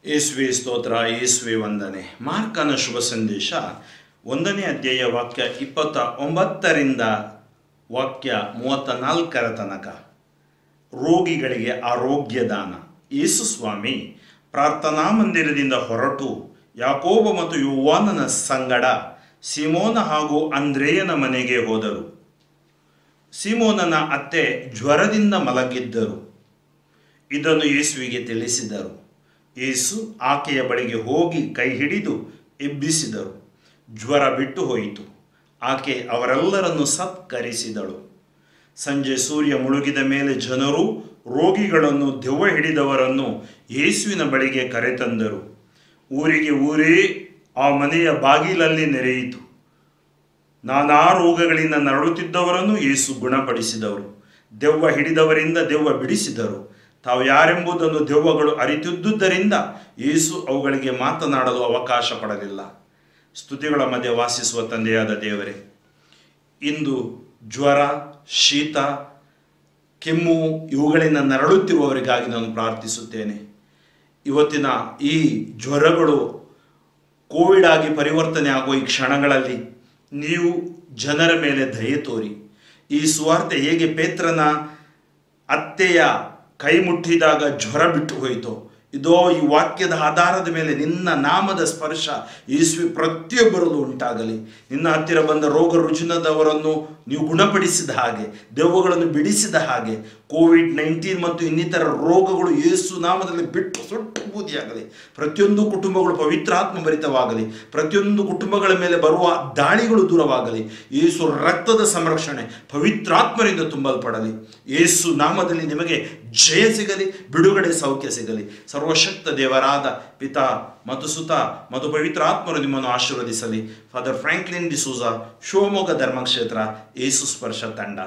ಯೇಸುವೆ ಸ್ತೋತ್ರ, ಯೇಸುವೆ ವಂದನೆ. ಮಾರ್ಕನ ಶುಭ ಸಂದೇಶ 1ನೇ ಅಧ್ಯಾಯ ವಾಕ್ಯ 29ರಿಂದ ವಾಕ್ಯ 34 ತನಕ. ರೋಗಿಗಳಿಗೆ ಆರೋಗ್ಯ ದಾನ. ಯೇಸು ಸ್ವಾಮಿ ಪ್ರಾರ್ಥನಾ ಮಂದಿರದಿಂದ ಹೊರಟು ಯಾಕೋಬ ಮತ್ತು ಯೋವಾನನ ಸಂಗಡ ಸಿಮೋನ ಹಾಗೂ ಅಂದ್ರೇಯನ ಮನೆಗೆ ಹೋದರು. ಸಿಮೋನನ ಅತ್ತೆ ಜ್ವರದಿಂದ ಮಲಗಿದ್ದರು. ಇದನ್ನು ಯೇಸುವಿಗೆ ತಿಳಿಸಿದರು. ಯೇಸು ಆಕೆಯ ಬಳಿಗೆ ಹೋಗಿ ಕೈ ಹಿಡಿದು ಎಬ್ಬಿಸಿದರು. ಜ್ವರ ಬಿಟ್ಟು ಹೋಯಿತು. ಆಕೆ ಅವರೆಲ್ಲರನ್ನು ಸತ್ಕರಿಸಿದಳು. ಸಂಜೆ ಸೂರ್ಯ ಮುಳುಗಿದ ಮೇಲೆ ಜನರು ರೋಗಿಗಳನ್ನು, ದೆವ್ವ ಹಿಡಿದವರನ್ನು ಯೇಸುವಿನ ಬಳಿಗೆ ಕರೆತಂದರು. ಊರಿಗೆ ಊರೇ ಆ ಮನೆಯ ಬಾಗಿಲಲ್ಲಿ ನೆರೆಯಿತು. ನಾನಾ ರೋಗಗಳಿಂದ ನರಳುತ್ತಿದ್ದವರನ್ನು ಯೇಸು ಗುಣಪಡಿಸಿದವರು. ದೆವ್ವ ಹಿಡಿದವರಿಂದ ದೆವ್ವ ಬಿಡಿಸಿದರು. ತಾವು ಯಾರೆಂಬುದನ್ನು ದೆವ್ವಗಳು ಅರಿತಿದ್ದುದರಿಂದ ಯೇಸು ಅವುಗಳಿಗೆ ಮಾತನಾಡಲು ಅವಕಾಶ ಕೊಡಲಿಲ್ಲ. ಸ್ತುತಿಗಳ ಮಧ್ಯೆ ವಾಸಿಸುವ ತಂದೆಯಾದ ದೇವರೇ, ಇಂದು ಜ್ವರ, ಶೀತ, ಕೆಮ್ಮು ಇವುಗಳಿಂದ ನರಳುತ್ತಿರುವವರಿಗಾಗಿ ನಾನು ಪ್ರಾರ್ಥಿಸುತ್ತೇನೆ. ಇವತ್ತಿನ ಈ ಜ್ವರಗಳು ಕೋವಿಡ್ ಆಗಿ ಪರಿವರ್ತನೆ ಆಗುವ ಈ ಕ್ಷಣಗಳಲ್ಲಿ ನೀವು ಜನರ ಮೇಲೆ ದಯೆ ತೋರಿ. ಈ ಸುವಾರ್ತೆ ಹೇಗೆ ಪೇತ್ರನ ಅತ್ತೆಯ ಕೈ ಮುಟ್ಟಿದಾಗ ಜ್ವರ ಬಿಟ್ಟು ಹೋಯಿತು, ಇದೋ ಈ ವಾಕ್ಯದ ಆಧಾರದ ಮೇಲೆ ನಿನ್ನ ನಾಮದ ಸ್ಪರ್ಶ ಯೇಸುವೆ ಪ್ರತಿಯೊಬ್ಬರಲ್ಲೂ ಉಂಟಾಗಲಿ. ನಿನ್ನ ಹತ್ತಿರ ಬಂದ ರೋಗ ರುಜಿನದವರನ್ನು ನೀವು ಗುಣಪಡಿಸಿದ ಹಾಗೆ, ದೆವ್ವಗಳನ್ನು ಬಿಡಿಸಿದ ಹಾಗೆ, ಕೋವಿಡ್-19 ಮತ್ತು ಇನ್ನಿತರ ರೋಗಗಳು ಯೇಸು ನಾಮದಲ್ಲಿ ಬಿಟ್ಟು ಸುಟ್ಟು ಬೂದಿಯಾಗಲಿ. ಪ್ರತಿಯೊಂದು ಕುಟುಂಬಗಳು ಪವಿತ್ರಾತ್ಮ ಭರಿತವಾಗಲಿ. ಪ್ರತಿಯೊಂದು ಕುಟುಂಬಗಳ ಮೇಲೆ ಬರುವ ದಾಳಿಗಳು ದೂರವಾಗಲಿ. ಯೇಸು ರಕ್ತದ ಸಂರಕ್ಷಣೆ ಪವಿತ್ರಾತ್ಮರಿಂದ ತುಂಬಲ್ಪಡಲಿ. ಯೇಸು ನಾಮದಲ್ಲಿ ನಿಮಗೆ ಜಯ ಸಿಗಲಿ, ಬಿಡುಗಡೆ, ಸೌಖ್ಯ ಸಿಗಲಿ. ಸರ್ವಶಕ್ತ ದೇವರಾದ ಪಿತಾ ಮತ್ತು ಸುತ ಮತ್ತು ಪವಿತ್ರಾತ್ಮರು ನಿಮ್ಮನ್ನು ಆಶೀರ್ವದಿಸಲಿ. ಫಾದರ್ ಫ್ರಾಂಕ್ಲಿನ್ ಡಿಸೂಜಾ, ಶಿವಮೊಗ್ಗ ಧರ್ಮಕ್ಷೇತ್ರ, ಯೇಸು ಸ್ಪರ್ಶ ತಂಡ.